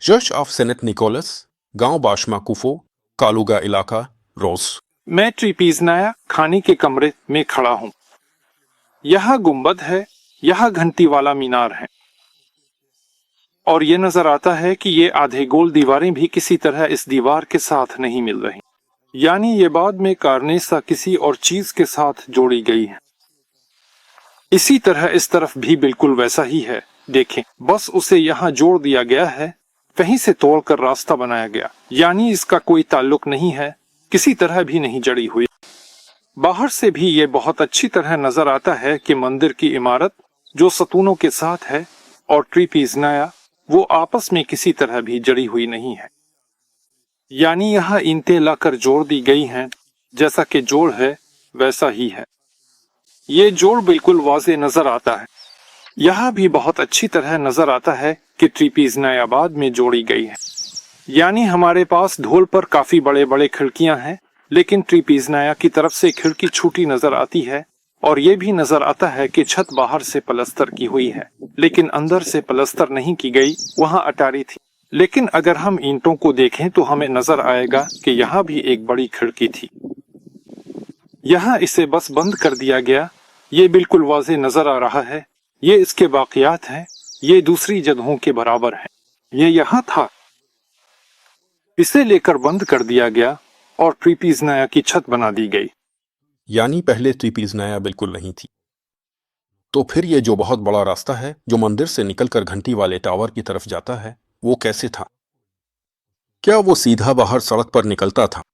Church of Saint Nicholas, गांव बाशमा कुफो, Kaluga इलाका, रोज। मैं ट्रीपीज़नाया खाने के कमरे में खड़ा हूँ। यहाँ गुंबद है, यहाँ घंटी वाला मीनार है, और ये नजर आता है कि ये आधे गोल दीवारें भी किसी तरह इस दीवार के साथ नहीं मिल रही, यानी ये बाद में कारनेसा किसी और चीज के साथ जोड़ी गई है। इसी तरह इस तरफ भी बिल्कुल वैसा ही है, देखें, बस उसे यहाँ जोड़ दिया गया है, कहीं से तोड़कर रास्ता बनाया गया, यानी इसका कोई ताल्लुक नहीं है, किसी तरह भी नहीं जड़ी हुई। बाहर से भी ये बहुत अच्छी तरह नजर आता है कि मंदिर की इमारत जो सतूनों के साथ है और ट्रीपीज़नाया वो आपस में किसी तरह भी जड़ी हुई नहीं है, यानी यहाँ ईंटें लाकर जोड़ दी गई हैं, जैसा कि जोड़ है वैसा ही है। ये जोड़ बिल्कुल वाज़े नजर आता है। यहाँ भी बहुत अच्छी तरह नजर आता है कि ट्रीपीज़नाया बाद में जोड़ी गई है, यानी हमारे पास ढोल पर काफी बड़े बड़े खिड़कियां हैं, लेकिन ट्रीपीज़नाया की तरफ से खिड़की छूटी नजर आती है, और ये भी नजर आता है कि छत बाहर से पलस्तर की हुई है, लेकिन अंदर से पलस्तर नहीं की गई, वहां अटारी थी। लेकिन अगर हम ईंटों को देखें तो हमें नजर आएगा कि यहाँ भी एक बड़ी खिड़की थी। यहाँ इसे बस बंद कर दिया गया, ये बिल्कुल वाज़े नजर आ रहा है। ये इसके बाकियात हैं, ये दूसरी जगहों के बराबर है। ये यहाँ था, इसे लेकर बंद कर दिया गया और ट्रीपीज़नाया की छत बना दी गई। यानी पहले ट्रीपीज़नाया बिल्कुल नहीं थी। तो फिर ये जो बहुत बड़ा रास्ता है जो मंदिर से निकलकर घंटी वाले टावर की तरफ जाता है, वो कैसे था? क्या वो सीधा बाहर सड़क पर निकलता था